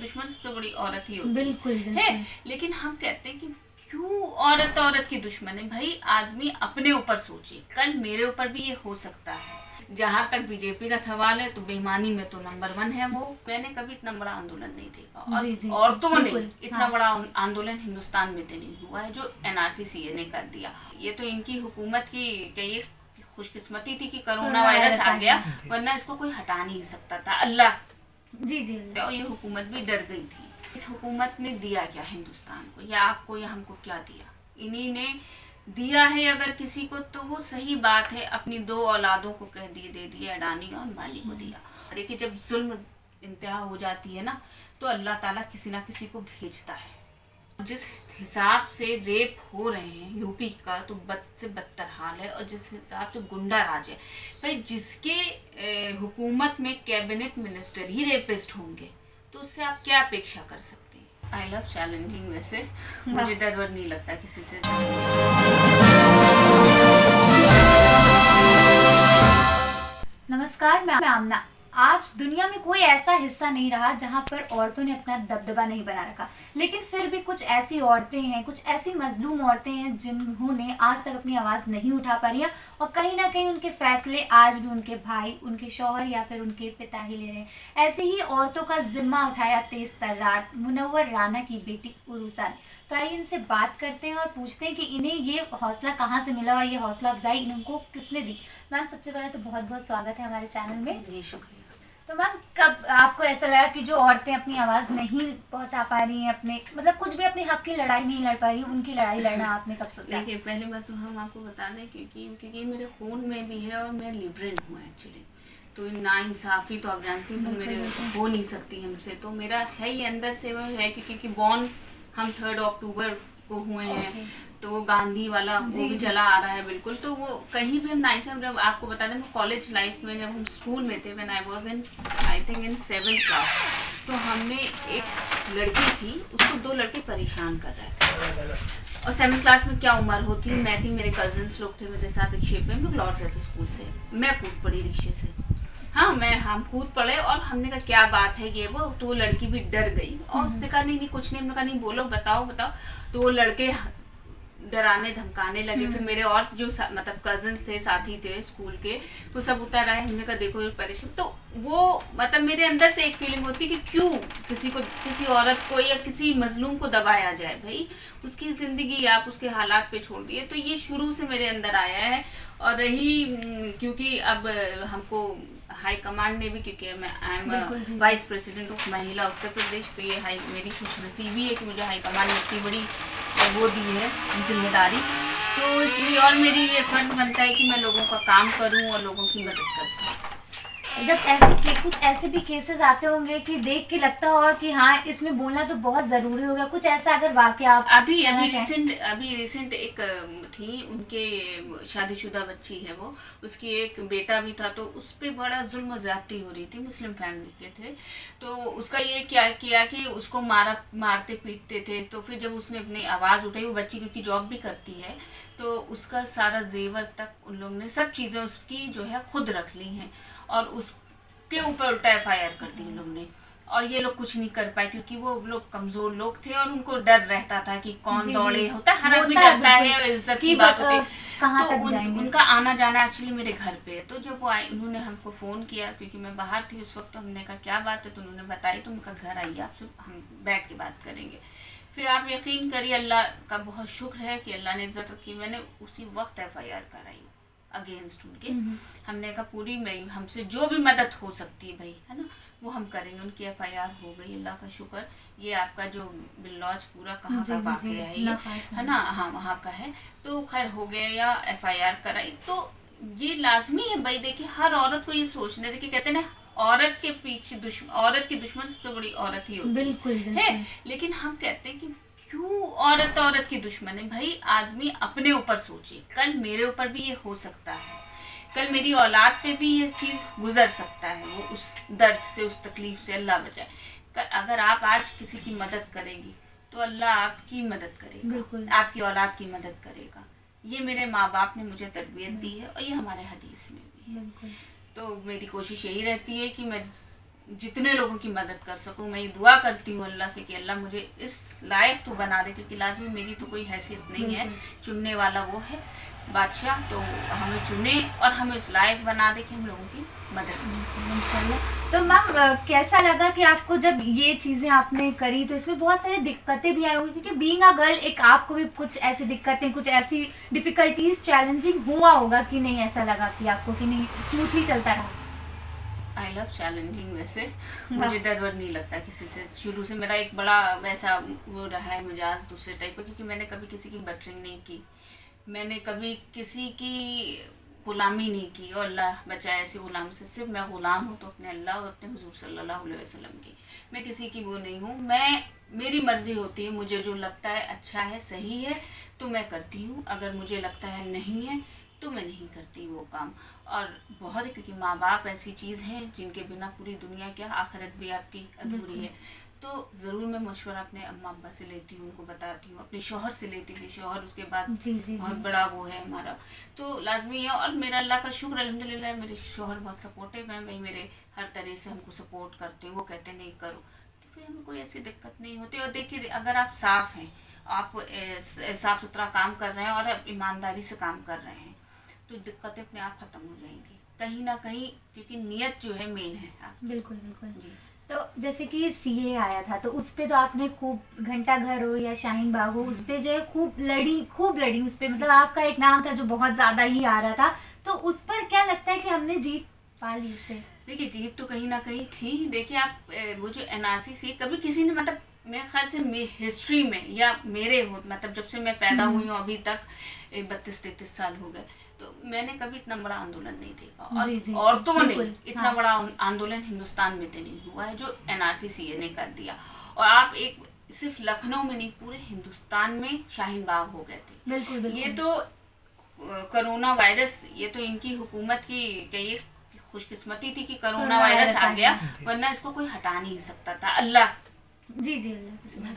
दुश्मन सबसे बड़ी औरत ही होती बिल्कुल है। लेकिन हम कहते हैं कि क्यों औरत की दुश्मन है। भाई आदमी अपने ऊपर सोचे, कल मेरे ऊपर भी ये हो सकता है। जहाँ तक बीजेपी का सवाल है तो बेईमानी में तो नंबर 1 है वो। मैंने कभी इतना बड़ा आंदोलन नहीं देखा, और औरतों ने इतना बड़ा आंदोलन हिंदुस्तान में तो नहीं हुआ है जो एनआरसी सीए ने कर दिया। ये तो इनकी हुकूमत की कहिए खुशकिस्मती थी कि कोरोना वायरस आ गया, वरना इसको कोई हटा नहीं सकता था। अल्लाह जी। और ये हुकूमत भी डर गई थी। इस हुकूमत ने दिया क्या हिंदुस्तान को, या आपको या हमको क्या दिया? इन्हीं ने दिया है अगर किसी को तो वो सही बात है, अपनी 2 औलादों को कह दिए, दे दिया, अडानी और अंबानी को दिया। देखिए जब जुल्म इंतहा हो जाती है ना तो अल्लाह ताला किसी ना किसी को भेजता है। जिस हिसाब से रेप हो रहे हैं यूपी का तो बद से बदतर हाल है, और जिस हिसाब से गुंडा राज है भाई, जिसके हुकूमत में कैबिनेट मिनिस्टर ही रेपिस्ट होंगे तो उससे आप क्या अपेक्षा कर सकते हैं? I love challenging. वैसे मुझे डर वर नहीं लगता किसी से। नमस्कार, मैं आमना। आज दुनिया में कोई ऐसा हिस्सा नहीं रहा जहां पर औरतों ने अपना दबदबा नहीं बना रखा, लेकिन फिर भी कुछ ऐसी औरतें हैं, कुछ ऐसी मजलूम औरतें हैं जिन्होंने आज तक अपनी आवाज़ नहीं उठा पा रही हैं, और कहीं ना कहीं उनके फैसले आज भी उनके भाई, उनके शौहर या फिर उनके पिता ही ले रहे हैं। ऐसे ही औरतों का जिम्मा उठाया तेज तर्रार मुनव्वर राना की बेटी उरूसा ने। तो आइए इनसे बात करते हैं और पूछते हैं कि इन्हें ये हौसला कहाँ से मिला और ये हौसला अफजाई इनको किसने दी। मैम सबसे पहले तो बहुत बहुत स्वागत है हमारे चैनल में। जी शुक्रिया। तो मैम कब आपको ऐसा लगा कि जो औरतें अपनी आवाज़ नहीं पहुंचा पा रही हैं, अपने मतलब कुछ भी अपने हक की लड़ाई नहीं लड़ पा रही, उनकी लड़ाई लड़ना आपने कब सोचा? देखिए पहली बात तो हम आपको बता दें क्योंकि मेरे खून में भी है और मैं लिबरल हूँ एक्चुअली, तो नाइंसाफ़ी तो आप जानती हैं मेरे हो नहीं सकती हमसे, तो मेरा है ही अंदर से वो है क्योंकि बॉर्न हम 3 अक्टूबर को हुए हैं, तो वो गांधी वाला वो भी चला आ रहा है बिल्कुल। तो वो कहीं भी हम जब आपको बता दें, कॉलेज लाइफ में जब हम स्कूल में थे, when I was in I think in 7th class, तो हमने एक लड़की थी, उसको 2 लड़के परेशान कर रहे थे, और 7th क्लास में क्या उम्र होती है, मैं थी, मेरे कजन्स लोग थे मेरे साथ रिक्शे पे, हम लोग लौट रहे थे स्कूल से, मैं कूद पड़ी रिक्शे से। हम कूद पड़े और हमने कहा क्या बात है ये वो, तो वो लड़की भी डर गई और उसने कहा नहीं कुछ नहीं, हमने कहा नहीं बोलो बताओ। तो वो लड़के डराने धमकाने लगे। फिर मेरे और जो मतलब कजन्स थे, साथी थे स्कूल के, तो सब उतर आए। हमने कहा देखो ये परेशान, तो वो मतलब मेरे अंदर से एक फीलिंग होती कि क्यों किसी औरत को या किसी मजलूम को दबाया जाए। भाई उसकी ज़िंदगी आप उसके हालात पे छोड़ दिए, तो ये शुरू से मेरे अंदर आया है। और रही क्योंकि अब हमको हाई कमांड ने भी, क्योंकि मैं I am vice president of महिला उत्तर प्रदेश, तो ये मेरी खुशनसीबी है कि मुझे हाई कमांड ने इतनी बड़ी वो दी है जिम्मेदारी, तो इसलिए और मेरी ये फर्ज बनता है कि मैं लोगों का काम करूं और लोगों की मदद कर सकूं। जब कुछ ऐसे भी केसेस आते होंगे कि देख के लगता होगा कि हाँ इसमें बोलना तो बहुत ज़रूरी होगा, कुछ ऐसा अगर वाकया आप अभी रिसेंट एक थी, उनके शादीशुदा बच्ची है वो, उसकी एक बेटा भी था, तो उस पर बड़ा जुल्म ज़्यादती हो रही थी, मुस्लिम फैमिली के थे, तो उसका ये क्या किया कि उसको मारते पीटते थे। तो फिर जब उसने अपनी आवाज़ उठाई, वो बच्ची क्योंकि जॉब भी करती है, तो उसका सारा जेवर तक उन लोगों ने सब चीज़ें उसकी जो है खुद रख ली हैं, और उसके ऊपर उल्टा FIR कर दी लोग ने। और ये लोग कुछ नहीं कर पाए क्योंकि वो लोग कमजोर लोग थे और उनको डर रहता था कि कौन दौड़े, होता है हर आदमी डरता है, इज्जत की बात होती है। तो उनका आना जाना एक्चुअली मेरे घर पे है। तो जब वो आए, उन्होंने हमको फ़ोन किया क्योंकि मैं बाहर थी उस वक्त, तो हमने कहा क्या बात है, तो उन्होंने बताई, तो उनका घर आइए, आपसे हम बैठ के बात करेंगे। फिर आप यकीन करिए, अल्लाह का बहुत शुक्र है कि अल्लाह ने इज्जत रखी, मैंने उसी वक्त FIR कराई अगेंस्ट उनके। हमने कहा पूरी हमसे जो भी मदद हो सकती है भाई, है ना, वो हम करेंगे। उनकी FIR हो गई, अल्लाह का शुक्र। ये आपका जो बिल्लौज पूरा कहाँ का वाक़या है ये, है ना, हाँ वहाँ का है, तो खैर हो गया या FIR कराई। तो ये लाजमी है भाई, देखिए हर औरत को ये सोचना, देखिए कहते हैं ना औरत के पीछे औरत की दुश्मन सबसे बड़ी औरत ही होती है। लेकिन हम कहते हैं कि क्यों औरत की दुश्मन है। भाई आदमी अपने ऊपर सोचे, कल मेरे ऊपर भी ये हो सकता है, कल मेरी औलाद पे भी ये चीज़ गुजर सकता है, वो उस दर्द से, उस तकलीफ से, अल्लाह बचाए। अगर आप आज किसी की मदद करेंगी तो अल्लाह आपकी मदद करेगा, आपकी औलाद की मदद करेगा। ये मेरे माँ बाप ने मुझे तरबियत दी है और ये हमारे हदीस में भी है। तो मेरी कोशिश यही रहती है कि मैं जितने लोगों की मदद कर सकूं मैं ये दुआ करती हूँ अल्लाह से कि अल्लाह मुझे इस लायक तो बना दे, क्योंकि लाजमी मेरी तो कोई हैसियत नहीं है, चुनने वाला वो है बादशाह। तो हमें चुने और हमें इस लायक बना दे कि हम लोगों की मदद कर सकें इंशाल्लाह। तो मैम कैसा लगा कि आपको जब ये चीज़ें आपने करी तो इसमें बहुत सारी दिक्कतें भी आई होंगी, क्योंकि बीइंग अ गर्ल एक आपको भी कुछ ऐसी दिक्कतें, कुछ ऐसी डिफिकल्टीज चैलेंजिंग हुआ होगा कि नहीं? ऐसा लगा कि आपको कि नहीं स्मूथली चलता रहा? I love challenging. वैसे मुझे डर वर नहीं लगता किसी से, शुरू से मेरा एक बड़ा वैसा वो रहा है मिजाज दूसरे टाइप का, क्योंकि मैंने कभी किसी की बटरिंग नहीं की, मैंने कभी किसी की गुलामी नहीं की, और अल्लाह बचाए ऐसे गुलाम से। सिर्फ मैं गुलाम हूँ तो अपने अल्लाह और अपने हुजूर सल्लल्लाहु अलैहि वसल्लम की, मैं किसी की वो नहीं हूँ। मैं मेरी मर्जी होती है, मुझे जो लगता है अच्छा है सही है तो मैं करती हूँ, अगर मुझे लगता है नहीं है तो मैं नहीं करती वो काम। और बहुत है, क्योंकि माँ बाप ऐसी चीज़ है जिनके बिना पूरी दुनिया क्या आखिरत भी आपकी अधूरी है। तो ज़रूर मैं मशवरा अपने अम्मा अब्बा से लेती हूँ, उनको बताती हूँ, अपने शौहर से लेती थी, शौहर उसके बाद बहुत बड़ा वो है हमारा, तो लाजमी है। और मेरा अल्लाह का शुक्र अल्हम्दुलिल्लाह, मेरे शौहर बहुत सपोर्टिव हैं, भाई मेरे हर तरह से हमको सपोर्ट करते हैं, वो कहते नहीं करो, तो फिर हमें कोई ऐसी दिक्कत नहीं होती। और देखिए अगर आप साफ़ हैं, आप साफ़ सुथरा काम कर रहे हैं और आप ईमानदारी से काम कर रहे हैं तो दिक्कतें अपने आप ख़त्म हो जाएंगी कहीं ना कहीं, क्योंकि नियत जो है मेन है आप। बिल्कुल बिल्कुल जी। तो जैसे कि सीए आया था तो उस पे तो आपने खूब घंटा घर हो या शाहीन बाग हो, उस पे जो है खूब लड़ी उस पे, मतलब आपका एक नाम था जो बहुत ज़्यादा ही आ रहा था। तो उस पर क्या लगता है कि हमने जीत पा ली उस पर? देखिए जीत तो कहीं ना कहीं थी। देखिए आप वो जो एनआरसी सी कभी किसी ने, मतलब मेरे ख्याल से हिस्ट्री में या मेरे हो, मतलब जब से मैं पैदा हुई हूँ अभी तक 32-33 साल हो गए, तो मैंने कभी इतना बड़ा आंदोलन नहीं देखा। और औरतों ने इतना बड़ा आंदोलन हिंदुस्तान में तो नहीं हुआ है जो एनआरसी सीए ने कर दिया। और आप एक सिर्फ लखनऊ में नहीं, पूरे हिंदुस्तान में शाहीन बाग हो गए थे। बिल्कुल। ये तो कोरोना वायरस, ये तो इनकी हुकूमत की कहिए खुशकिस्मती थी कि कोरोना वायरस आ गया, वरना इसको कोई हटा नहीं सकता था, अल्लाह जी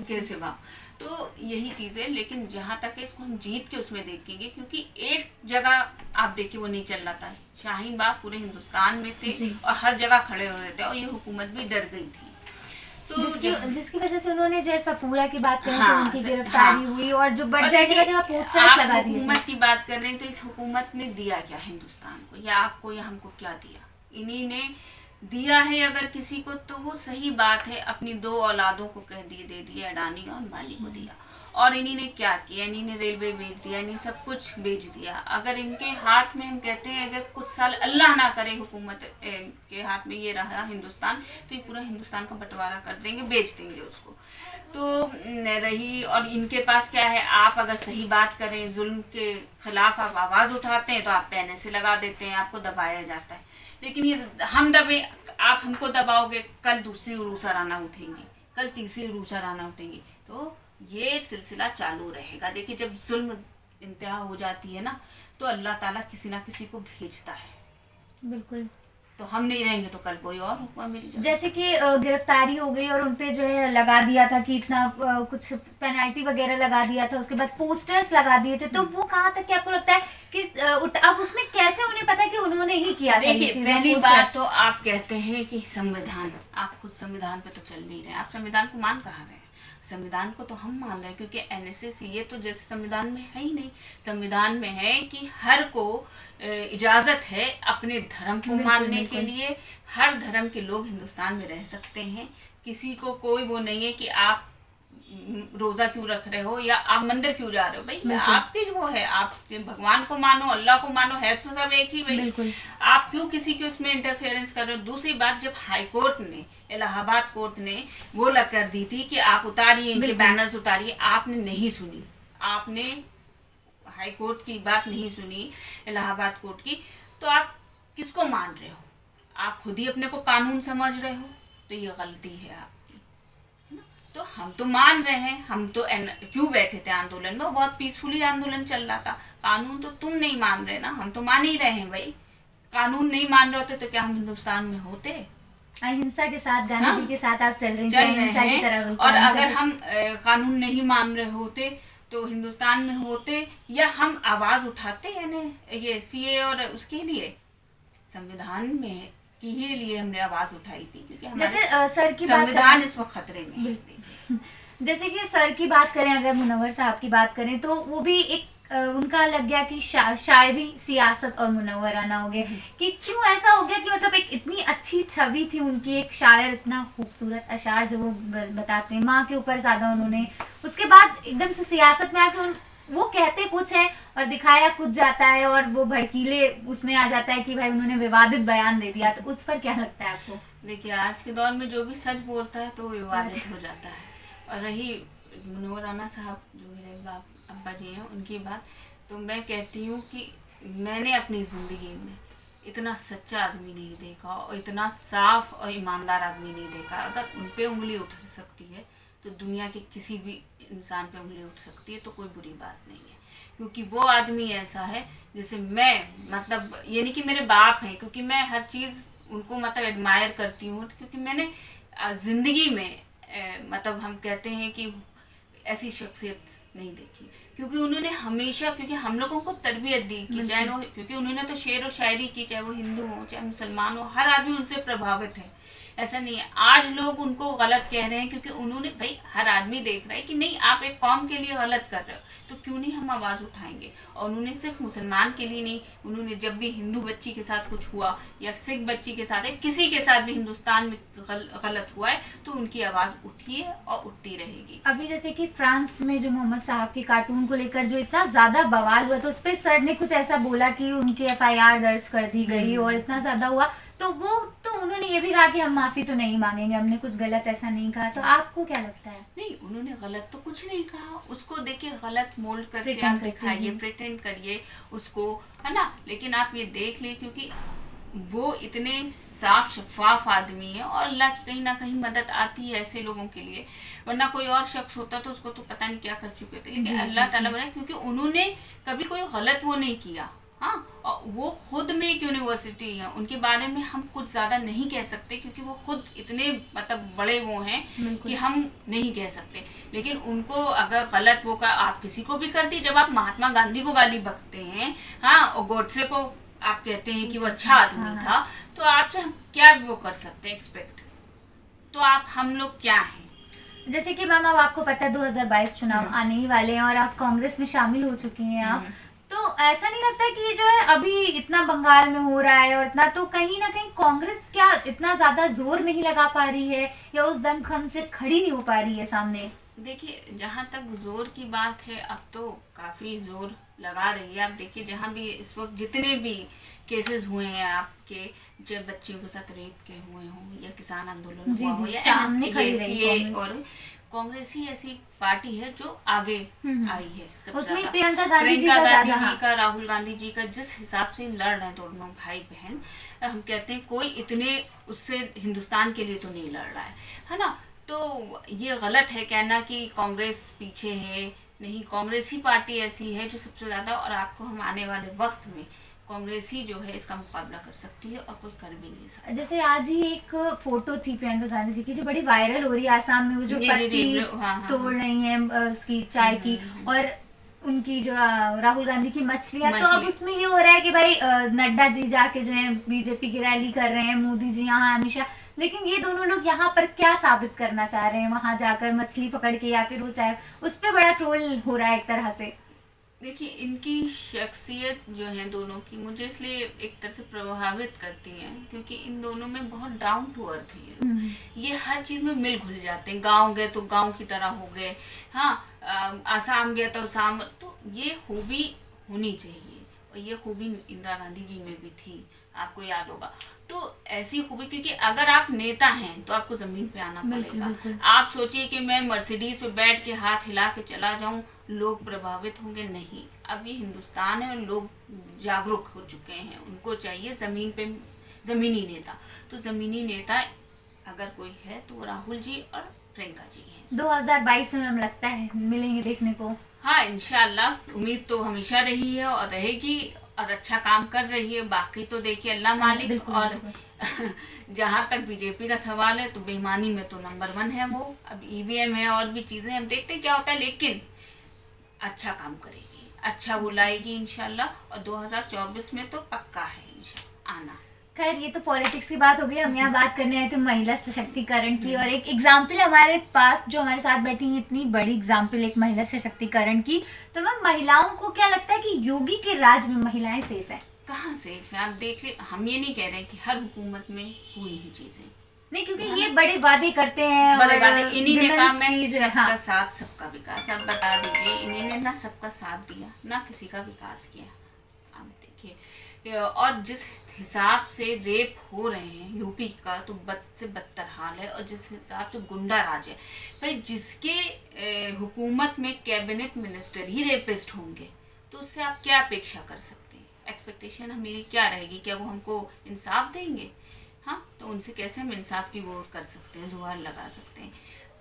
के सिवा। तो यही चीज़ है। लेकिन जहाँ तक है इसको हम जीत के उसमें देखेंगे, क्योंकि एक जगह आप देखिए वो नहीं चल रहा था, शाहीन बाग पूरे हिंदुस्तान में थे और हर जगह खड़े हो रहे थे, और ये हुकूमत भी डर गई थी। तो जिसकी वजह से उन्होंने जो है सफूरा की बात करें तो उनकी गिरफ्तारी हुई, और जो बड़ी जगह पोस्टर्स लगा दिए। हुकूमत की बात कर रहे हैं तो इस हुकूमत ने दिया क्या हिंदुस्तान को, या आपको या हमको क्या दिया? इन्हीं ने दिया है अगर किसी को तो वो सही बात है, अपनी 2 औलादों को कह दिए, दे दिया, अडानी और अंबानी को दिया। और इन्हीं ने क्या किया? इन्हीं ने रेलवे बेच दिया, इन्हीं सब कुछ बेच दिया। अगर इनके हाथ में, हम कहते हैं अगर कुछ साल अल्लाह ना करे हुकूमत के हाथ में ये रहा हिंदुस्तान, तो ये पूरा हिंदुस्तान का बंटवारा कर देंगे, बेच देंगे उसको। तो रही, और इनके पास क्या है, आप अगर सही बात करें, जुल्म के खिलाफ आप आवाज़ उठाते हैं तो आप पैने से लगा देते हैं, आपको दबाया जाता है। लेकिन ये हम दबे, आप हमको दबाओगे, कल दूसरी उरूस राना उठेंगी, कल तीसरी उरूस राना उठेंगी, तो ये सिलसिला चालू रहेगा। देखिए जब जुल्म इंतहा हो जाती है ना, तो अल्लाह ताला किसी ना किसी को भेजता है। बिल्कुल। तो हम नहीं रहेंगे तो कल कोई और हुक्म मेरी जगह। जैसे कि गिरफ्तारी हो गई और उनपे जो है लगा दिया था कि इतना कुछ पेनल्टी वगैरह लगा दिया था, उसके बाद पोस्टर्स लगा दिए थे, तो वो कहाँ तक क्या आपको लगता है कि अब उसमें कैसे उन्हें पता कि उन्होंने ही किया? देखिए पहली बात तो आप कहते हैं कि संविधान, आप खुद संविधान पे तो चल नहीं रहे, आप संविधान को मान कहाँ रहे हैं? संविधान को तो हम मान रहे हैं, क्योंकि एनएसएस ये तो जैसे संविधान में है ही नहीं। संविधान में है कि हर को इजाज़त है अपने धर्म को मानने के लिए, हर धर्म के लोग हिंदुस्तान में रह सकते हैं, किसी को कोई वो नहीं है कि आप रोज़ा क्यों रख रहे हो या आप मंदिर क्यों जा रहे हो। भाई आपकी वो है, आप भगवान को मानो, अल्लाह को मानो, है तो सब एक ही भाई, आप क्यों किसी के उसमें इंटरफेरेंस कर रहे हो? दूसरी बात, जब हाई कोर्ट ने, इलाहाबाद कोर्ट ने वो लग कर दी थी कि आप उतारिए, इनके बैनर्स उतारिए, आपने नहीं सुनी, आपने हाई कोर्ट की बात नहीं सुनी, इलाहाबाद कोर्ट की, तो आप किसको मान रहे हो? आप खुद ही अपने को कानून समझ रहे हो, तो ये गलती है आपकी। तो हम तो मान रहे हैं, हम तो क्यों बैठे थे आंदोलन में, बहुत पीसफुली आंदोलन चल रहा था। कानून तो तुम नहीं मान रहे ना, हम तो मान ही रहे हैं भाई। कानून नहीं मान रहे होते तो क्या हम हिंदुस्तान में होते? अहिंसा के साथ, गांधी जी के साथ आप चल रही हैं। और अगर हम कानून नहीं मान रहे होते तो हिंदुस्तान में होते, या हम आवाज उठाते हैं ना ये सीए और उसके लिए? संविधान में की ही लिए हमने आवाज उठाई थी, क्योंकि हमारे जैसे सर की बात संविधान इस वक्त खतरे में है। जैसे कि सर की बात करें, अगर मुनव्वर साहब की बात करें, तो वो भी एक उनका लग गया कि शायरी सियासत और मुनव्वर आना हो गया कि क्यों ऐसा हो गया कि मतलब एक इतनी अच्छी छवि थी उनकी, एक शायर, इतना खूबसूरत अशार जो वो बताते हैं, माँ के ऊपर ज्यादा उन्होंने, उसके बाद एकदम से सियासत में आके वो कहते कुछ है और दिखाया कुछ जाता है, और वो भड़कीले उसमें आ जाता है कि भाई उन्होंने विवादित बयान दे दिया। तो उस पर क्या लगता है आपको? देखिए, आज के दौर में जो भी सच बोलता है तो वो विवादित हो जाता है। और रही मुनव्वर राना साहब जो मेरे अब्बा जी हैं उनकी बात, तो मैं कहती हूँ कि मैंने अपनी ज़िंदगी में इतना सच्चा आदमी नहीं देखा और इतना साफ और ईमानदार आदमी नहीं देखा। अगर उन पे उंगली उठ सकती है तो दुनिया के किसी भी इंसान पे उंगली उठ सकती है, तो कोई बुरी बात नहीं है। क्योंकि वो आदमी ऐसा है जिसे मैं, मतलब ये नहीं कि मेरे बाप हैं, क्योंकि मैं हर चीज़ उनको मतलब एडमायर करती हूँ, क्योंकि मैंने ज़िंदगी में मतलब हम कहते हैं कि ऐसी शख्सियत नहीं देखी, क्योंकि उन्होंने हमेशा, क्योंकि हम लोगों को तरबियत दी कि चाहे वो, क्योंकि उन्होंने तो शेर और शायरी की, चाहे वो हिंदू हो चाहे मुसलमान हो, हर आदमी उनसे प्रभावित है। ऐसा नहीं है आज लोग उनको गलत कह रहे हैं, क्योंकि उन्होंने, भाई हर आदमी देख रहा है कि नहीं आप एक कौम के लिए गलत कर रहे हो, तो क्यों नहीं हम आवाज़ उठाएंगे। और उन्होंने सिर्फ मुसलमान के लिए नहीं, उन्होंने जब भी हिंदू बच्ची के साथ कुछ हुआ या सिख बच्ची के साथ, किसी के साथ भी हिंदुस्तान में गलत हुआ है, तो उनकी आवाज़ उठी है और उठती रहेगी। अभी जैसे कि फ्रांस में जो मोहम्मद साहब के कार्टून को लेकर जो इतना ज्यादा बवाल हुआ, तो उस पर सर ने कुछ ऐसा बोला कि उनकी एफआईआर दर्ज कर दी गई और इतना ज्यादा हुआ, तो वो तो उन्होंने ये भी कहा कि हम माफी तो नहीं मांगेंगे, हमने कुछ गलत ऐसा नहीं कहा। तो आपको क्या लगता है? नहीं, उन्होंने गलत तो कुछ नहीं कहा, उसको देखिए गलत मोल्ड करके Pretend आप दिखाइए, प्रिटेंड करिए उसको, है ना। लेकिन आप ये देख लिए, क्योंकि वो इतने साफ शफाफ आदमी है और अल्लाह की कहीं ना कहीं मदद आती है ऐसे लोगों के लिए, वरना कोई और शख्स होता तो उसको तो पता नहीं क्या कर चुके थे। लेकिन अल्लाह ताला बना, क्योंकि उन्होंने कभी कोई गलत वो नहीं किया। हाँ, और वो खुद में एक यूनिवर्सिटी है, उनके बारे में हम कुछ ज़्यादा नहीं कह सकते, क्योंकि वो खुद इतने मतलब बड़े वो हैं कि हम नहीं कह सकते। लेकिन उनको अगर गलत वो का आप किसी को भी कर दी, जब आप महात्मा गांधी को गाली बकते हैं, हाँ, और गोडसे को आप कहते हैं कि वो अच्छा आदमी था, तो आपसे हम क्या वो कर सकते हैं एक्सपेक्ट, तो आप हम लोग क्या हैं। जैसे कि मैम अब आपको पता है 2022 चुनाव आने ही वाले हैं और आप कांग्रेस में शामिल हो चुकी हैं आप, तो ऐसा नहीं लगता कि जो है अभी इतना बंगाल में हो रहा है और इतना, तो कहीं ना कहीं कांग्रेस क्या इतना ज्यादा जोर नहीं लगा पा रही है या उस दमखम से खड़ी नहीं हो पा रही है सामने? देखिए, जहाँ तक जोर की बात है, अब तो काफ़ी जोर लगा रही है। आप देखिए, जहाँ भी इस वक्त जितने भी केसेस हुए हैं आपके, जब बच्चियों के साथ रेप के हुए हों या किसान आंदोलन हुआ हो या MSA, और कांग्रेस ही ऐसी पार्टी है जो आगे आई है सबसे उसमें ज्यादा। प्रियंका गांधी जी का, राहुल गांधी जी का जिस हिसाब से लड़ रहे हैं दोनों भाई बहन, हम कहते हैं कोई इतने उससे हिंदुस्तान के लिए तो नहीं लड़ रहा है ना। तो ये गलत है कहना कि कांग्रेस पीछे है, नहीं, कांग्रेस ही पार्टी ऐसी है जो सबसे ज्यादा, और आपको हम आने वाले वक्त में कांग्रेस ही जो है इसका मुकाबला कर सकती है और कोई कर भी नहीं सकता। जैसे आज ही एक फोटो थी प्रियंका गांधी जी की जो बड़ी वायरल हो रही है, आसाम में वो जो पत्ती तोड़ रही है उसकी चाय की, और उनकी जो राहुल गांधी की मछलियां, तो अब उसमें ये हो रहा है कि भाई नड्डा जी जाके जो है बीजेपी की रैली कर रहे हैं, मोदी जी यहाँ हमेशा, लेकिन ये दोनों लोग यहाँ पर क्या साबित करना चाह रहे हैं वहां जाकर मछली पकड़ के, या फिर वो चाहे उस पर बड़ा ट्रोल हो रहा है एक तरह से। देखिए, इनकी शख्सियत जो है दोनों की मुझे इसलिए एक तरह से प्रभावित करती है, क्योंकि इन दोनों में बहुत डाउन टू अर्थ है। ये हर चीज़ में मिल घुल जाते हैं, गांव गए तो गांव की तरह हो गए, हाँ, आसाम गए तो आसाम, तो ये खूबी होनी चाहिए, और ये खूबी इंदिरा गांधी जी में भी थी, आपको याद होगा। तो ऐसी खूबी, क्योंकि अगर आप नेता हैं तो आपको जमीन पे आना पड़ेगा। आप सोचिए कि मैं मर्सिडीज पे बैठ के हाथ हिला के चला जाऊं, लोग प्रभावित होंगे? नहीं। अब ये हिंदुस्तान है और लोग जागरूक हो चुके हैं, उनको चाहिए जमीन पे जमीनी नेता। तो जमीनी नेता अगर कोई है तो राहुल जी और प्रियंका जी हैं। 2022 में हमें लगता है मिलेंगे देखने को। हाँ, इंशाल्लाह, उम्मीद तो हमेशा रही है और रहेगी, और अच्छा काम कर रही है। बाकी तो देखिए अल्लाह मालिक। और जहाँ तक बीजेपी का सवाल है तो बेईमानी में तो नंबर 1 है वो। अब EVM है और भी चीजें, हम देखते हैं क्या होता है, लेकिन अच्छा काम करेगी, अच्छा वो लाएगी इंशाल्लाह। और 2024 में तो पक्का है आना। खैर ये तो पॉलिटिक्स की बात हो गई, हम यहाँ बात करने आए थे महिला सशक्तिकरण की, और एक एग्जाम्पल हमारे पास जो हमारे साथ बैठी है, इतनी बड़ी एग्जाम्पल एक महिला सशक्तिकरण की। तो मैम महिलाओं को क्या लगता है कि योगी के राज में महिलाएं सेफ है? कहाँ सेफ है? आप देख ले, हम ये नहीं कह रहे कि हर हुकूमत में हुई ही चीजें नहीं, क्योंकि ये बड़े वादे करते हैं, बड़े और बातें इन्हीं ने काम है, सबका हाँ। साथ सबका विकास। अब बता दीजिए, इन्हीं ने ना सबका साथ दिया ना किसी का विकास किया। आप देखिए, और जिस हिसाब से रेप हो रहे हैं यूपी का, तो बद से बदतर हाल है। और जिस हिसाब से गुंडा राज है भाई, जिसके हुकूमत में कैबिनेट मिनिस्टर ही रेपिस्ट होंगे, तो उससे आप क्या अपेक्षा कर सकते हैं? एक्सपेक्टेशन मेरी क्या रहेगी? क्या वो हमको इंसाफ देंगे? हाँ, तो उनसे कैसे हम इंसाफ की वो कर सकते हैं, जुगाड़ लगा सकते हैं?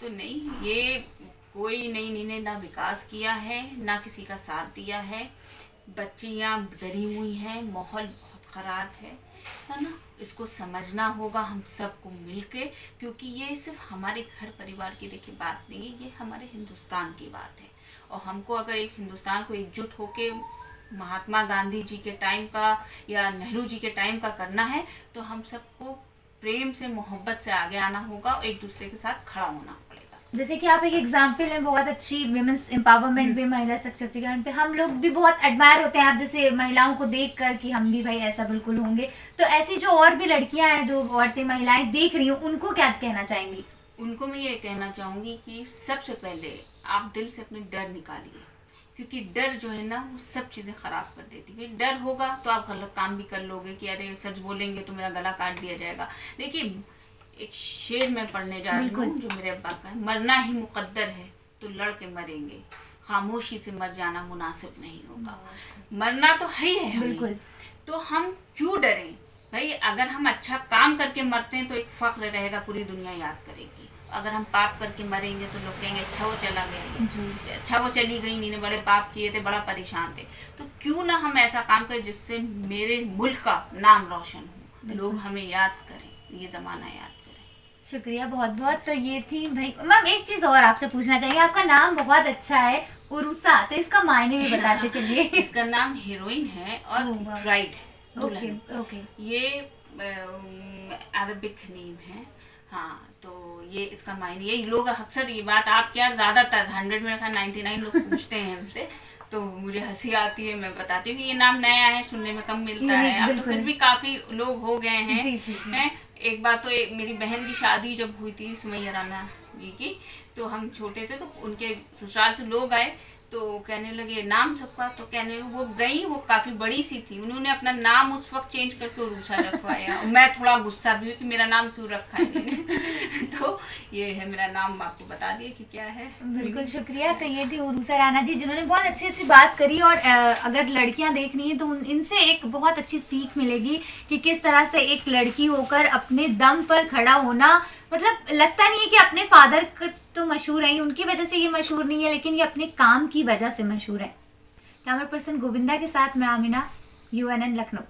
तो नहीं, ये कोई नहीं, इन्होंने ना विकास किया है ना किसी का साथ दिया है। बच्चियाँ डरी हुई हैं, माहौल बहुत ख़राब है ना? इसको समझना होगा हम सबको मिलके, क्योंकि ये सिर्फ हमारे घर परिवार की देखिए बात नहीं है, ये हमारे हिंदुस्तान की बात है। और हमको अगर एक हिंदुस्तान को एकजुट होके महात्मा गांधी जी के टाइम का या नेहरू जी के टाइम का करना है, तो हम सबको प्रेम से मोहब्बत से आगे आना होगा और एक दूसरे के साथ खड़ा होना पड़ेगा। जैसे कि आप एक एग्जाम्पल हैं, बहुत अच्छी विमेंस एम्पावरमेंट पे, महिला सशक्तिकरण पे हम लोग भी बहुत एडमायर होते हैं आप जैसे महिलाओं को देख कर कि हम भी भाई ऐसा बिल्कुल होंगे। तो ऐसी जो और भी लड़कियां हैं, जो औरतें महिलाएं देख रही हैं, उनको क्या कहना चाहेंगी? उनको मैं ये कहना चाहूँगी कि सबसे पहले आप दिल से अपने डर निकालिए, क्योंकि डर जो है ना वो सब चीज़ें ख़राब कर देती है। डर होगा तो आप गलत काम भी कर लोगे कि अरे सच बोलेंगे तो मेरा गला काट दिया जाएगा। देखिए, एक शेर मैं पढ़ने जा रही हूँ जो मेरे अब्बा का है, मरना ही मुकद्दर है तो लड़ के मरेंगे, खामोशी से मर जाना मुनासिब नहीं होगा। मरना तो है ही है हमें, तो हम क्यों डरें भाई? अगर हम अच्छा काम करके मरते हैं तो एक फ़ख्र रहेगा, पूरी दुनिया याद करेगी। अगर हम पाप करके मरेंगे तो लोग कहेंगे अच्छा वो चला गया, अच्छा वो चली गई, इन्होंने बड़े पाप किए थे, बड़ा परेशान थे। तो क्यों ना हम ऐसा काम करें जिससे मेरे मुल्क का नाम रोशन हो, लोग हमें याद करें, ये ज़माना याद करें। शुक्रिया बहुत बहुत। तो ये थी भाई मैम, एक चीज़ और आपसे पूछना चाहिए, आपका नाम बहुत अच्छा है उरुसा, तो इसका मायने भी बताते चलिए। इसका नाम हीरोइन है और ब्राइड है, दुल्हन। ओके। ये अरबिक नेम है। हाँ, तो ये इसका मायने, ये लोग अक्सर ये बात, आप क्या ज़्यादातर 100 में रखा 99 लोग पूछते हैं हमसे, तो मुझे हंसी आती है। मैं बताती हूँ कि ये नाम नया है, सुनने में कम मिलता है, अब तो फिर भी काफ़ी लोग हो गए हैं। हैं, एक बार तो मेरी बहन की शादी जब हुई थी सुमैया राना जी की, तो हम छोटे थे, तो उनके ससुराल से लोग आए, तो कहने लगे नाम सबका, तो कहने वो गई, वो काफ़ी बड़ी सी थी, उन्होंने अपना नाम उस वक्त चेंज करके उरूसा रखवाया। मैं थोड़ा गुस्सा भी हुई कि मेरा नाम क्यों रखा है इन्होंने। तो ये है मेरा नाम, आपको बता दिए कि क्या है। बिल्कुल शुक्रिया। तो ये थी उरूसा राना जी, जिन्होंने बहुत अच्छी अच्छी बात करी, और अगर लड़कियां देख रही हैं तो इनसे एक बहुत अच्छी सीख मिलेगी कि किस तरह से एक लड़की होकर अपने दम पर खड़ा होना, मतलब लगता नहीं है कि अपने फादर तो मशहूर है, उनकी वजह से ये मशहूर नहीं है, लेकिन ये अपने काम की वजह से मशहूर है। कैमरा पर्सन गोविंदा के साथ मैं आमिना, UNN लखनऊ।